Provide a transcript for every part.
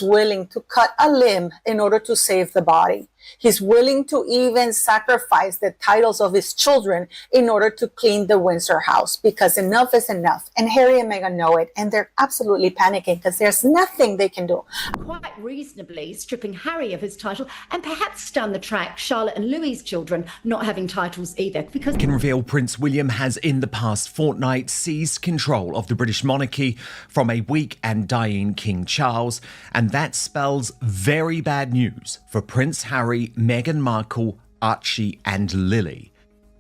willing to cut a limb in order to save the body. He's willing to even sacrifice the titles of his children in order to clean the Windsor house, because enough is enough. And Harry and Meghan know it, and they're absolutely panicking because there's nothing they can do. Quite reasonably stripping Harry of his title, and perhaps down the track, Charlotte and Louis's children not having titles either. Because Can reveal Prince William has in the past fortnight seized control of the British monarchy from a weak and dying King Charles, and that spells very bad news for Prince Harry, Meghan Markle, Archie and Lily.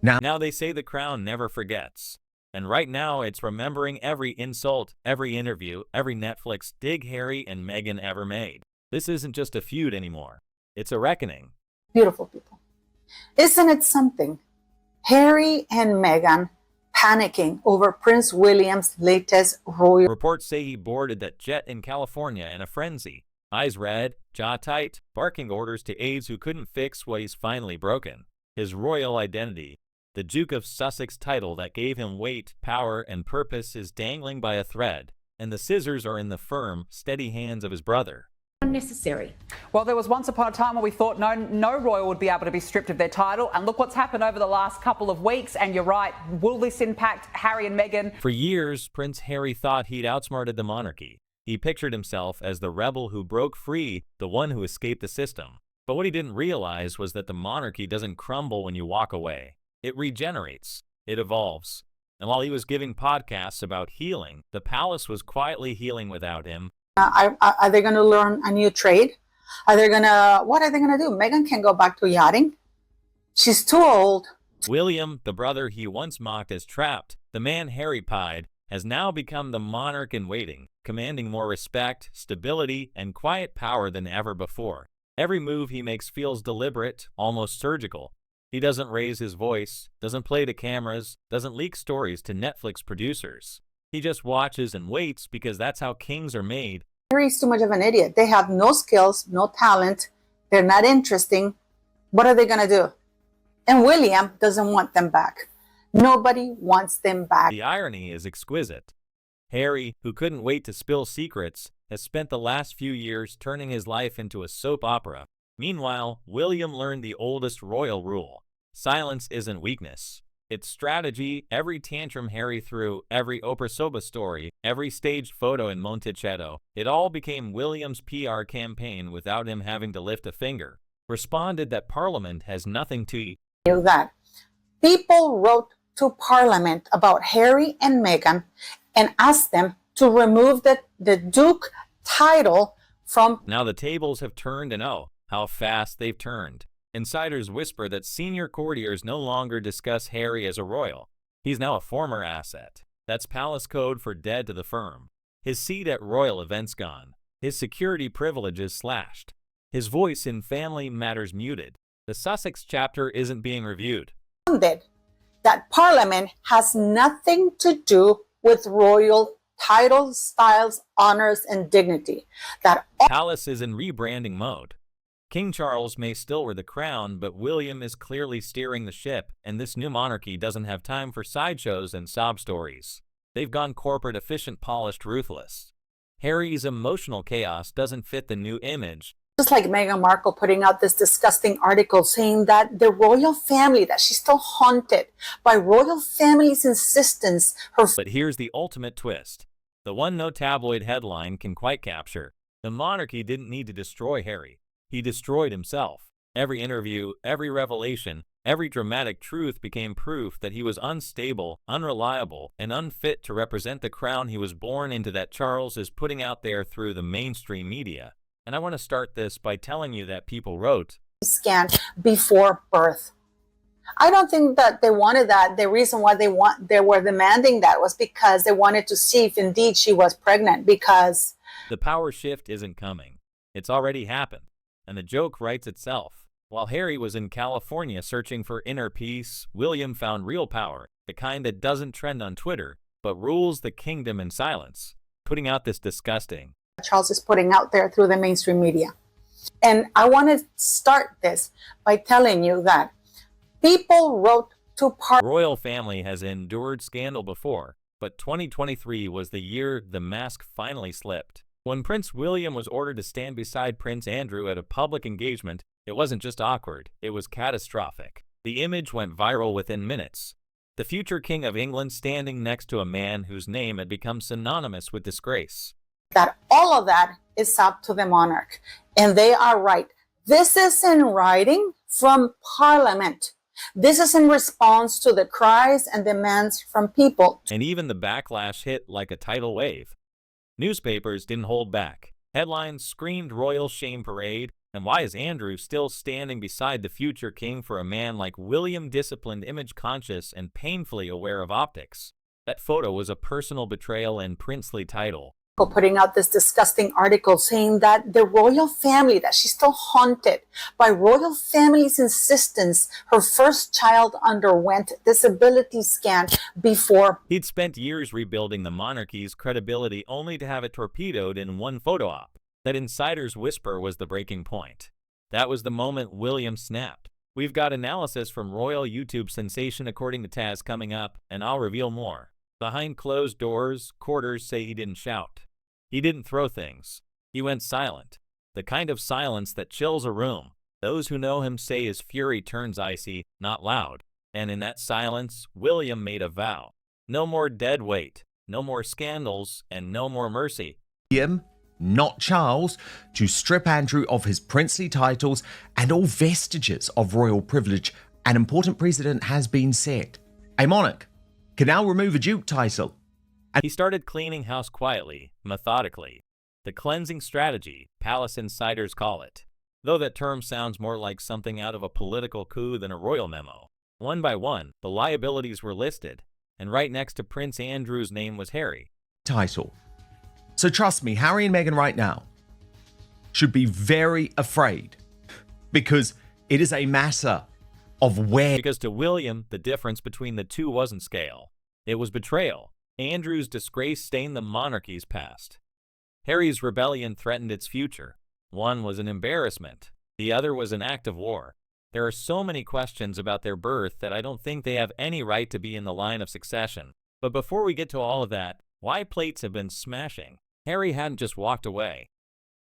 Now they say the crown never forgets. And right now it's remembering every insult, every interview, every Netflix dig Harry and Meghan ever made. This isn't just a feud anymore. It's a reckoning. Beautiful people. Isn't it something? Harry and Meghan panicking over Prince William's latest royal... Reports say he boarded that jet in California in a frenzy. Eyes red, jaw tight, barking orders to aides who couldn't fix what he's finally broken. His royal identity, the Duke of Sussex title that gave him weight, power, and purpose, is dangling by a thread, and the scissors are in the firm, steady hands of his brother. unnecessary. Well, there was once upon a time where we thought no royal would be able to be stripped of their title, and look what's happened over the last couple of weeks. And you're right, will this impact Harry and Meghan? For years, Prince Harry thought he'd outsmarted the monarchy. He pictured himself as the rebel who broke free, the one who escaped the system. But what he didn't realize was that the monarchy doesn't crumble when you walk away. It regenerates. It evolves. And while he was giving podcasts about healing, the palace was quietly healing without him. Are they going to learn a new trade? What are they going to do? Meghan can go back to yachting. She's too old. William, the brother he once mocked as trapped, the man Harry pied, has now become the monarch in waiting, commanding more respect, stability, and quiet power than ever before. Every move he makes feels deliberate, almost surgical. He doesn't raise his voice, doesn't play to cameras, doesn't leak stories to Netflix producers. He just watches and waits because that's how kings are made. Harry's too much of an idiot. They have no skills, no talent. They're not interesting. What are they going to do? And William doesn't want them back. Nobody wants them back. The irony is exquisite. Harry, who couldn't wait to spill secrets, has spent the last few years turning his life into a soap opera. Meanwhile, William learned the oldest royal rule. Silence isn't weakness. It's strategy. Every tantrum Harry threw, every Oprah Soba story, every staged photo in Monticello, it all became William's PR campaign without him having to lift a finger. Responded that Parliament has nothing to eat. That people wrote to Parliament about Harry and Meghan and asked them to remove the Duke title from... Now the tables have turned, and oh, how fast they've turned. Insiders whisper that senior courtiers no longer discuss Harry as a royal. He's now a former asset. That's palace code for dead to the firm. His seat at royal events gone. His security privileges slashed. His voice in family matters muted. The Sussex chapter isn't being reviewed. That Parliament has nothing to do with royal titles, styles, honors, and dignity. That palace is in rebranding mode. King Charles may still wear the crown, but William is clearly steering the ship, and this new monarchy doesn't have time for sideshows and sob stories. They've gone corporate, efficient, polished, ruthless. Harry's emotional chaos doesn't fit the new image. Just like Meghan Markle putting out this disgusting article saying that the royal family, that she's still haunted by royal family's insistence. But here's the ultimate twist. The one no tabloid headline can quite capture. The monarchy didn't need to destroy Harry. He destroyed himself. Every interview, every revelation, every dramatic truth became proof that he was unstable, unreliable, and unfit to represent the crown he was born into, that Charles is putting out there through the mainstream media. And I want to start this by telling you that people wrote, "Scan before birth." I don't think that they wanted that. The reason why they were demanding that was because they wanted to see if indeed she was pregnant, because the power shift isn't coming. It's already happened. And the joke writes itself. While Harry was in California searching for inner peace, William found real power, the kind that doesn't trend on Twitter, but rules the kingdom in silence, putting out this disgusting. Charles is putting out there through the mainstream media. And I want to start this by telling you that people wrote to royal family has endured scandal before, but 2023 was the year the mask finally slipped. When Prince William was ordered to stand beside Prince Andrew at a public engagement, it wasn't just awkward, it was catastrophic. The image went viral within minutes. The future King of England standing next to a man whose name had become synonymous with disgrace. That all of that is up to the monarch. And they are right. This is in writing from Parliament. This is in response to the cries and demands from people. And even the backlash hit like a tidal wave. Newspapers didn't hold back. Headlines screamed royal shame parade, and why is Andrew still standing beside the future king for a man like William, disciplined, image-conscious, and painfully aware of optics? That photo was a personal betrayal and princely title. Putting out this disgusting article saying that the royal family, that she's still haunted by royal family's insistence her first child underwent disability scan before. He'd spent years rebuilding the monarchy's credibility only to have it torpedoed in one photo op. That insider's whisper was the breaking point. That was the moment William snapped. We've got analysis from royal YouTube sensation according to Taz coming up, and I'll reveal more. Behind closed doors, quarters say he didn't shout. He didn't throw things. He went silent. The kind of silence that chills a room. Those who know him say his fury turns icy, not loud. And in that silence, William made a vow. No more dead weight, no more scandals, and no more mercy. William, not Charles, to strip Andrew of his princely titles and all vestiges of royal privilege. An important precedent has been set. A monarch can now remove a duke title. He started cleaning house quietly, methodically. The cleansing strategy, palace insiders call it. Though that term sounds more like something out of a political coup than a royal memo. One by one, the liabilities were listed, and right next to Prince Andrew's name was Harry. Title. So trust me, Harry and Meghan right now should be very afraid, because it is a matter of where. Because to William, the difference between the two wasn't scale. It was betrayal. Andrew's disgrace stained the monarchy's past. Harry's rebellion threatened its future. One was an embarrassment. The other was an act of war. There are so many questions about their birth that I don't think they have any right to be in the line of succession. But before we get to all of that, why plates have been smashing? Harry hadn't just walked away.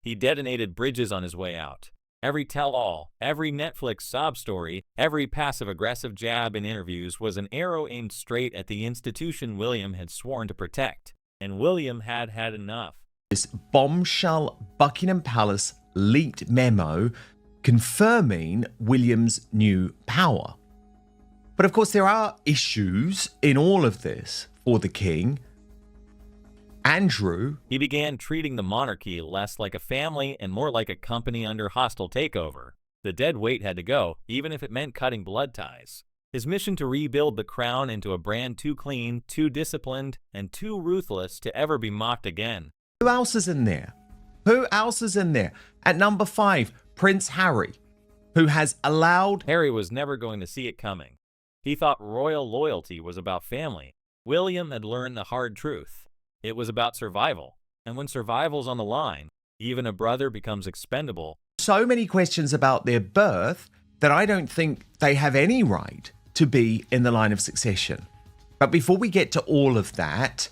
He detonated bridges on his way out. Every tell-all, every Netflix sob story, every passive-aggressive jab in interviews was an arrow aimed straight at the institution William had sworn to protect. And William had had enough. This bombshell Buckingham Palace leaked memo confirming William's new power. But of course there are issues in all of this for the king. Andrew. He began treating the monarchy less like a family and more like a company under hostile takeover. The dead weight had to go, even if it meant cutting blood ties. His mission to rebuild the crown into a brand too clean, too disciplined, and too ruthless to ever be mocked again. Who else is in there? Who else is in there? At number 5, Prince Harry, who has allowed. Harry was never going to see it coming. He thought royal loyalty was about family. William had learned the hard truth. It was about survival. And when survival's on the line, even a brother becomes expendable. So many questions about their birth that I don't think they have any right to be in the line of succession. But before we get to all of that,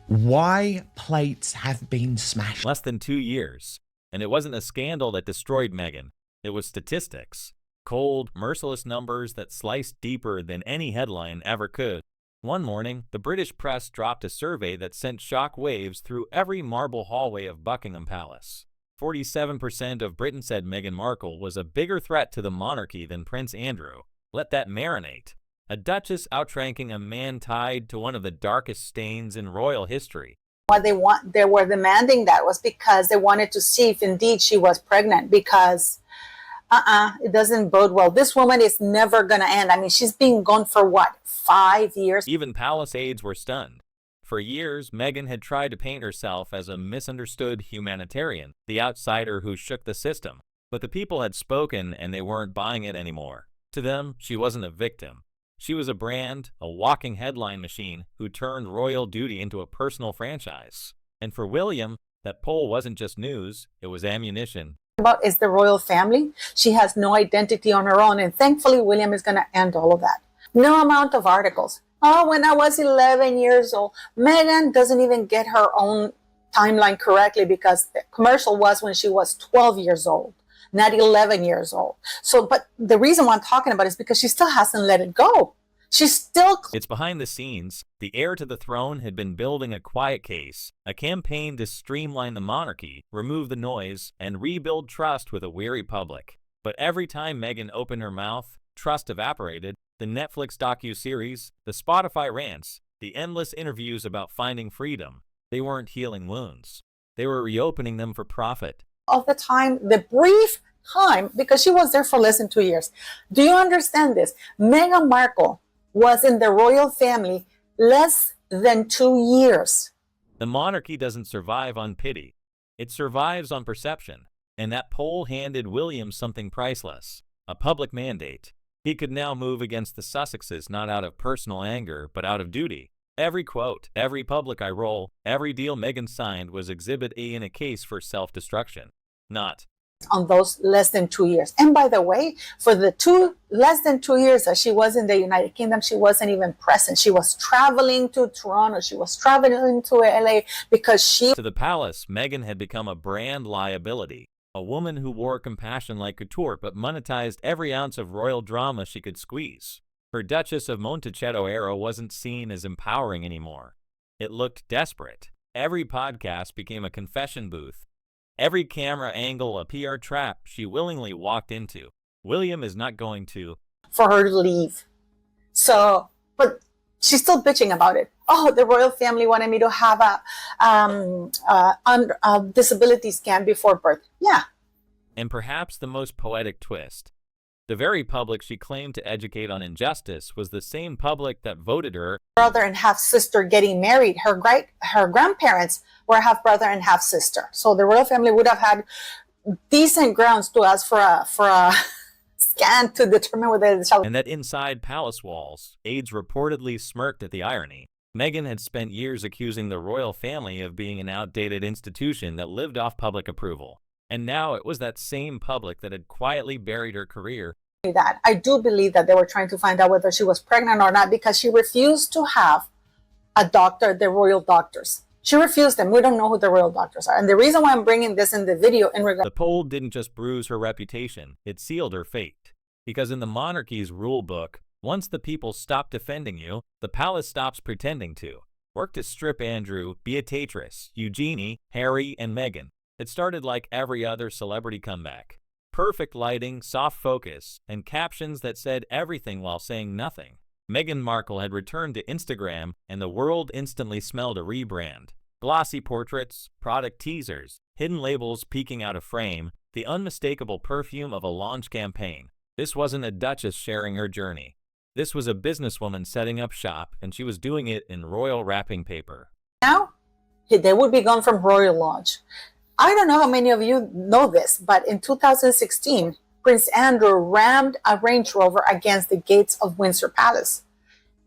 why plates have been smashed? Less than 2 years. And it wasn't a scandal that destroyed Meghan. It was statistics. Cold, merciless numbers that sliced deeper than any headline ever could. One morning, the British press dropped a survey that sent shock waves through every marble hallway of Buckingham Palace. 47% of Britain said Meghan Markle was a bigger threat to the monarchy than Prince Andrew. Let that marinate. A duchess outranking a man tied to one of the darkest stains in royal history. What they were demanding that was because they wanted to see if indeed she was pregnant, because it doesn't bode well. This woman is never going to end. I mean, she's been gone for what, 5 years? Even palace aides were stunned. For years, Meghan had tried to paint herself as a misunderstood humanitarian, the outsider who shook the system. But the people had spoken and they weren't buying it anymore. To them, she wasn't a victim. She was a brand, a walking headline machine who turned royal duty into a personal franchise. And for William, that poll wasn't just news, it was ammunition. About is the royal family. She has no identity on her own, and thankfully William is going to end all of that. No amount of articles. Oh, when I was 11 years old, Meghan doesn't even get her own timeline correctly, because the commercial was when she was 12 years old, not 11 years old. So, but the reason why I'm talking about it is because she still hasn't let it go. She's still... It's behind the scenes. The heir to the throne had been building a quiet case, a campaign to streamline the monarchy, remove the noise, and rebuild trust with a weary public. But every time Meghan opened her mouth, trust evaporated. The Netflix docuseries, the Spotify rants, the endless interviews about finding freedom, they weren't healing wounds. They were reopening them for profit. Of the time, the brief time, because she was there for less than 2 years. Do you understand this? Meghan Markle was in the royal family less than 2 years. The monarchy doesn't survive on pity. It survives on perception. And that poll handed William something priceless, a public mandate. He could now move against the Sussexes not out of personal anger, but out of duty. Every quote, every public eye roll, every deal Meghan signed was Exhibit A in a case for self-destruction. Not on those less than 2 years. And by the way, for the less than 2 years that she was in the United Kingdom, she wasn't even present. She was traveling to Toronto. She was traveling to LA because she... To the palace, Meghan had become a brand liability. A woman who wore compassion like couture but monetized every ounce of royal drama she could squeeze. Her Duchess of Montecito era wasn't seen as empowering anymore. It looked desperate. Every podcast became a confession booth. Every camera angle a PR trap she willingly walked into. William is not going to. For her to leave. So, but she's still bitching about it. Oh, the royal family wanted me to have a disability scan before birth. Yeah. And perhaps the most poetic twist. The very public she claimed to educate on injustice was the same public that voted her brother and half sister getting married. Her grandparents were half brother and half sister. So the royal family would have had decent grounds to ask for a scan to determine whether the child... And that inside palace walls, aides reportedly smirked at the irony. Meghan had spent years accusing the royal family of being an outdated institution that lived off public approval. And now it was that same public that had quietly buried her career. That I do believe that they were trying to find out whether she was pregnant or not, because she refused to have a doctor, the royal doctors. She refused them. We don't know who the royal doctors are. And the reason why I'm bringing this in the video in regard... The poll didn't just bruise her reputation, it sealed her fate. Because in the monarchy's rule book, once the people stop defending you, the palace stops pretending to. Work to strip Andrew, Beatrice, Eugenie, Harry, and Meghan. It started like every other celebrity comeback. Perfect lighting, soft focus, and captions that said everything while saying nothing. Meghan Markle had returned to Instagram, and the world instantly smelled a rebrand. Glossy portraits, product teasers, hidden labels peeking out of frame, the unmistakable perfume of a launch campaign. This wasn't a duchess sharing her journey. This was a businesswoman setting up shop, and she was doing it in royal wrapping paper. Now, they would be gone from Royal Lodge. I don't know how many of you know this, but in 2016, Prince Andrew rammed a Range Rover against the gates of Windsor Palace.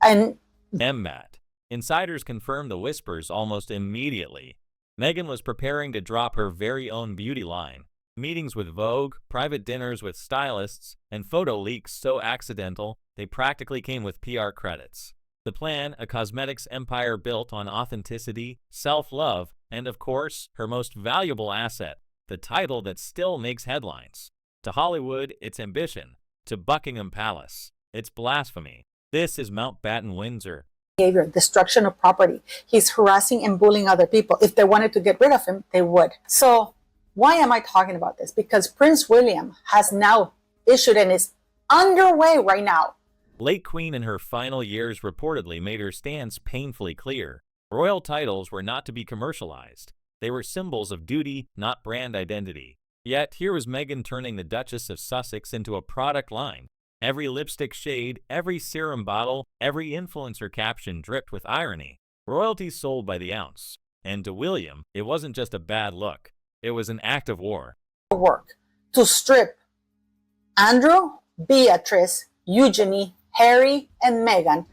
And Matt. Insiders confirmed the whispers almost immediately. Meghan was preparing to drop her very own beauty line. Meetings with Vogue, private dinners with stylists, and photo leaks so accidental, they practically came with PR credits. The plan, a cosmetics empire built on authenticity, self-love, and of course, her most valuable asset, the title that still makes headlines. To Hollywood, it's ambition. To Buckingham Palace, it's blasphemy. This is Mountbatten Windsor. Behavior, destruction of property. He's harassing and bullying other people. If they wanted to get rid of him, they would. So why am I talking about this? Because Prince William has now issued and is underway right now. Late Queen in her final years reportedly made her stance painfully clear. Royal titles were not to be commercialized. They were symbols of duty, not brand identity. Yet here was Meghan turning the Duchess of Sussex into a product line. Every lipstick shade, every serum bottle, every influencer caption dripped with irony. Royalty sold by the ounce. And to William, it wasn't just a bad look. It was an act of war. Work to strip Andrew, Beatrice, Eugenie, Harry, and Meghan